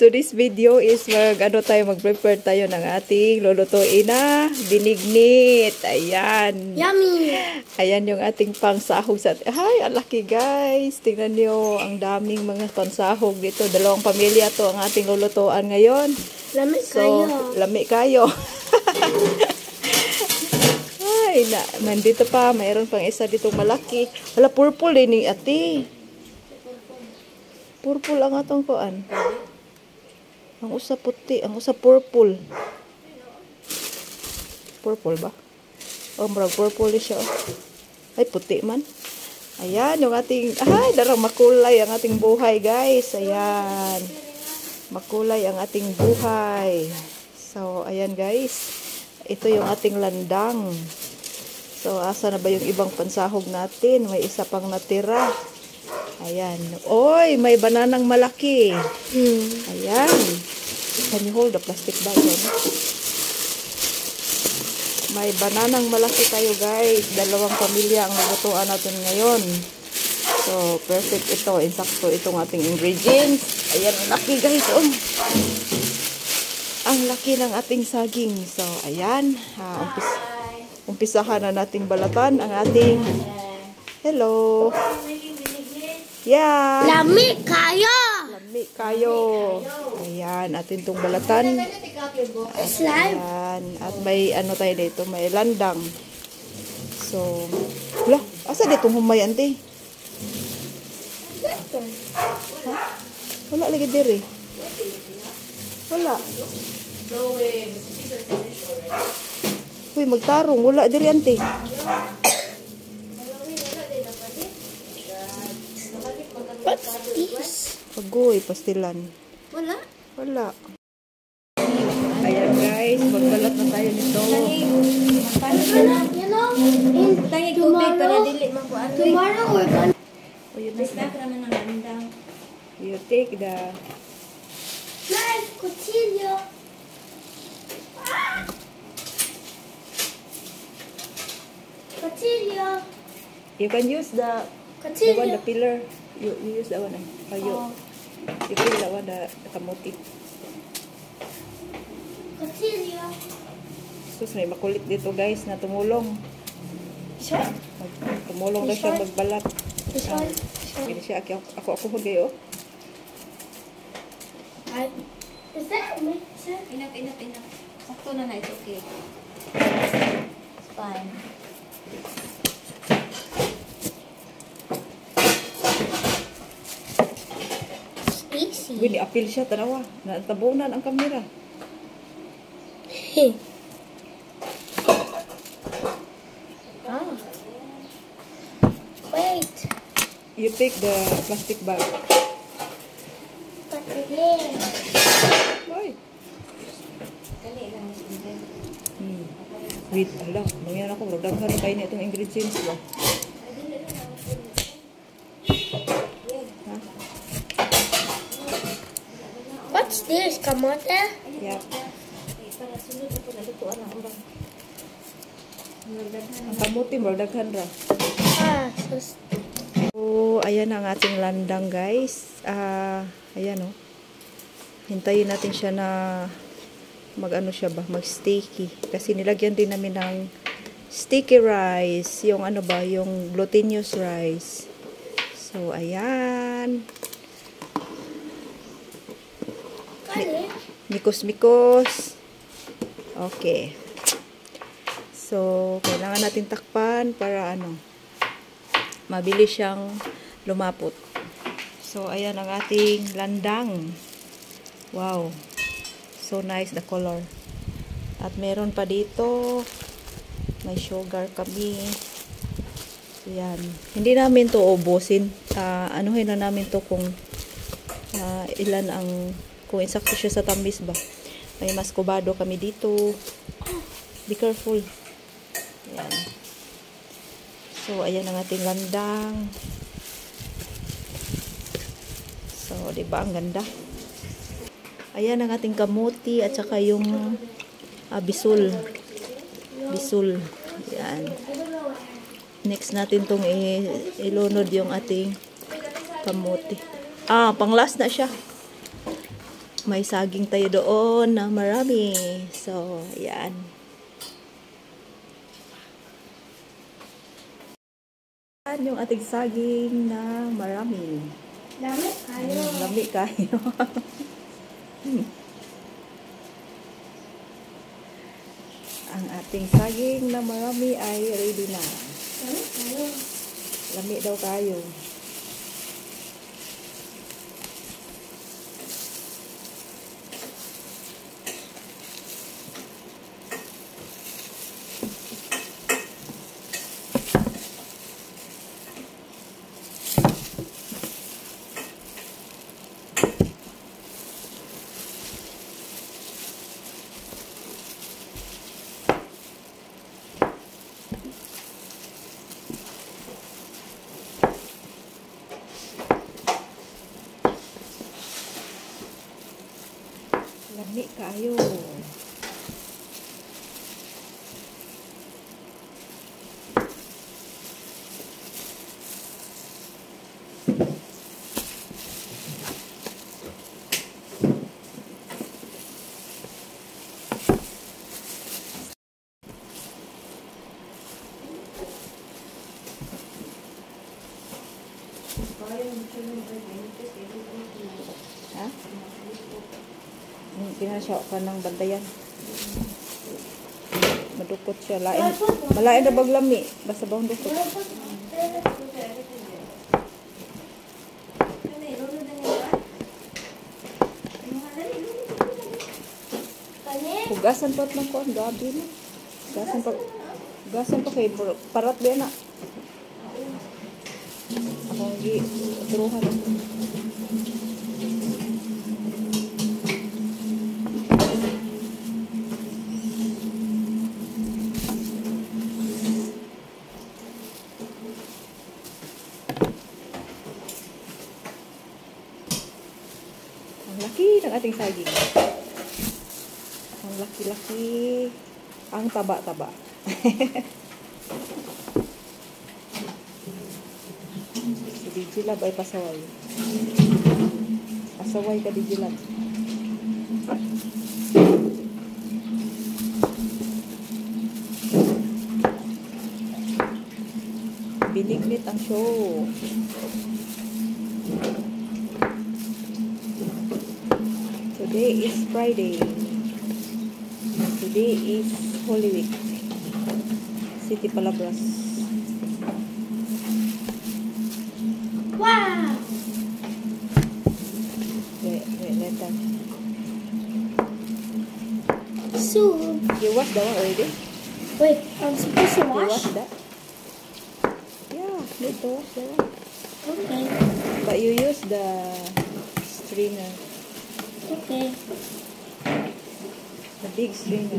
So this video is mag-prepare tayo ng ating lulutuin na binignit. Ayan. Yummy! Ayan yung ating pangsahog sa... Ay, alaki guys. Tingnan nyo, ang daming mga pangsahog dito. Dalawang pamilya to ang ating lulutuan ngayon. Lami kayo. Lami kayo. Ay, nandito pa. Mayroon pang isa ditong malaki. Wala, purple din ni ate. Purple ang atong kuan. Ang usa puti, ang usa purple. Purple ba? Oh, marag purple siya. Ay, puti man. Ayan, yung ating, ay, darang makulay ang ating buhay, guys. Ayan. Makulay ang ating buhay. So, ayan, guys. Ito yung ating landang. So, asa na ba yung ibang pansahog natin? May isa pang natira. Ayan. Oy, may bananang malaki. Ayan. Can you hold the plastic bag? May bananang malaki tayo, guys. Dalawang pamilya ang lutuan natin ngayon. So, perfect ito. Insakto itong ating ingredients. Ayan, ang laki, guys. Oh. Ang laki ng ating saging. So, ayan. Umpisahan na nating balatan ang ating... Hello. Yeah. Lami kayo. Lami kayo. Ayan, atin itong balatan. Ayan. At may ano tayo dito, may landang. So, wala. Asa ditong humay, ante? Ha? Wala lagi diri. Wala. Uy, magtarong. Wala diri, ante. What's this? Pagoy, pastilan. Wala. Wala. Ayan guys, magbalat na tayo nito. Tomorrow we're gonna... You take the... Knife, cuchillo. Cuchillo. You can use the one, the pillar. You use that one. You put that one, the kamuti. Cuchillo. Sus, may makulit dito guys na tumulong. Tumulong na siya magbalat. Hindi siya, ako kayo. Is that me? Enough. Sakto na ito, okay. It's fine. Wili, apil siya, tanawa. Natabunan ang kamera. Wait. You take the plastic bag. Why? Wait, ala. Nangyari ako. Daghan kayo na itong ingredients ba? What's this? Kamote? Yeah. Ang kamuti mo, daghan ra. So, ayan ang ating landang guys. Ayan o. Hintayin natin siya na mag-ano siya ba? Mag-sticky. Kasi nilagyan din namin ng sticky rice. Yung ano ba? Yung glutinous rice. So, ayan. Mikos-mikos. Okay. So, kailangan natin takpan para ano, mabilis siyang lumapot. So, ayan ang ating landang. Wow. So nice the color. At meron pa dito, may sugar kami. Ayan. Hindi namin to ubusin. Anuhin na namin to kung ilan ang, kung insakto siya sa tamis ba. May maskobado kami dito. Be careful. Ayan. So, ayan ang ating landang. So, diba ang ganda? Ayan ang ating kamuti at saka yung bisul. Bisul. Yan. Next natin tong ilunod yung ating kamote. Pang last na siya. May saging tayo doon na marami. So, yan. Yan yung ating saging na marami. Dami kayo. Lami kayo. Ang ating saging na marami ay ready na. Dami kayo. Lami daw kayo. Lami kayo. Ha? Pinasya ka ng bantayan. Madukot siya. Malain na baglami. Basta ba dukot. Hugasan pa lang ko ang gabi na. Hugasan pa kay parat ba na. Akong gi-truhan. Ang laki ng ating saging. Ang laki-laki. Ang taba-taba. Si Digilab ay pasaway. Pasaway ka, Digilab. Binignit ang show. Today is Friday. Today is Holy Week. City Palabras. Wow! Wait, let that. Soon. You wash that one already? Wait, I'm supposed to You wash? wash that? Yeah, need to wash that one. Okay. But you use the strainer. Okay. The big strainer.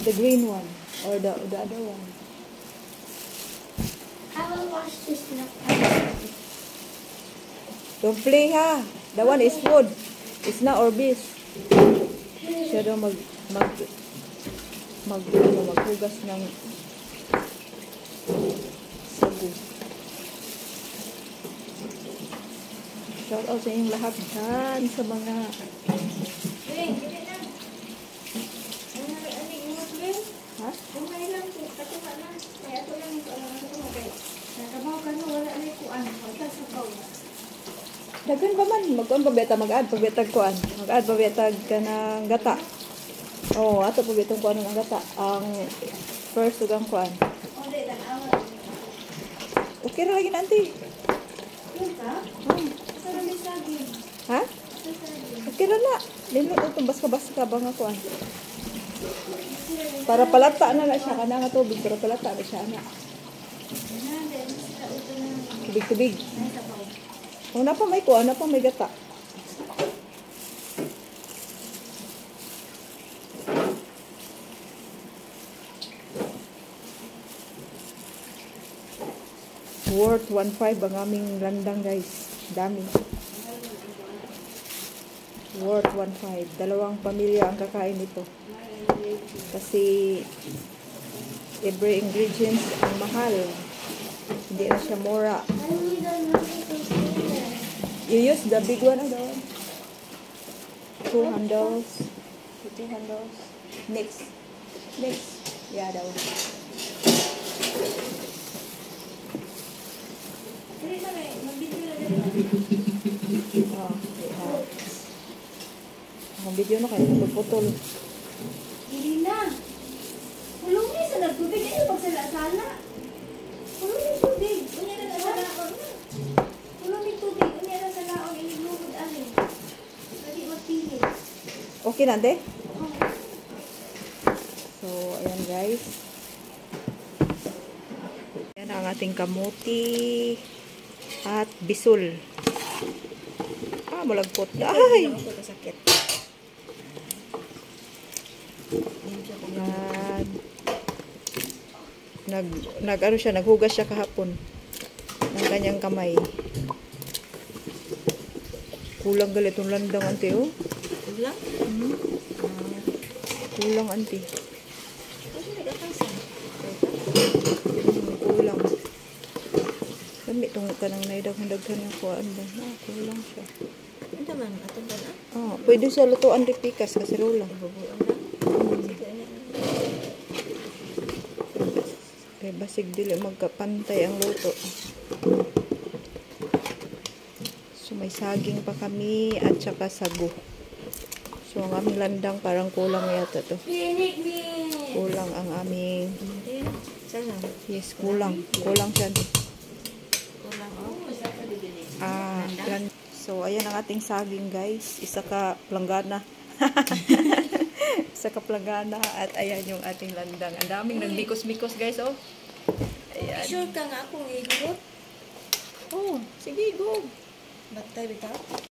The green one. Or the other one. I will wash this now. Don't play ha. That one is food. It's not Orbis. Siya daw maghugas ng sagu. Shout out sa inyong lahat dyan sa mga ha? Dagan pa man, mag-on pa beta, mag-add pa betag kuan. Mag-add pa betag ka ng gata. Oo, ato pa betang kuan ng gata. Ang first ugang kuan. Okay ra lagi nanti. Ha? Okay ra na. Dili ito baska-baska ba nga kuan. Para palata na siya kana nga tubig, para palata na siya na. Tubig-tubig. Kung na pa may kuha, na pa may gata. Worth 1.5 ang aming landang guys. Dami. Worth 1.5. 2 pamilya ang kakain nito. Kasi every ingredients ang mahal. Hindi na siya mura. I need another container. You use the big one, daw. 2 handles. 2 handles. Next. Yeah, daw. Dali na may, mag-video na dali na. Oh, yeah. Ang video na kayo putol. Dili na. Kulong ni sa nagtubig. Ano pagsala-sala? Kulong ni tubig. Unya na sa laon. Kulong ni tubig. Unya na sa laon. Ilugod alin. Lagi magpili. Okay na, de? So, ayan guys. Ayan ang ating kamuti at bisul. Malagpot. Ay! Sakit. Ano siya, naghugas siya kahapon ng kanyang kamay. Kulang galit yung landang, ante, oh. Kulang? Kulang, ante. Kasi nagkakasan. Kulang. Kami itong kanang naidaghan-daghan yung kuhaan ba? Kulang siya. Ito man, atong ba na? Pwede siya lutuan di pikas kasi rula. Ibubuan na. Sige, Kaya basig dili magkapantay ang luto. So may saging pa kami at saka sago. So ang aming landang parang kulang yata to. Pinik. Kulang ang aming, Sana. yes, kulang. Kulang siya. Kulang, oh. So ayan ang ating saging guys. Isa ka planggana. Isa ka planggana at ayan yung ating landang. Ang daming nagmikos-mikos guys, oh. Ayan. Sure ka nga akong igot. Oh, sige, go. Batay bitaw.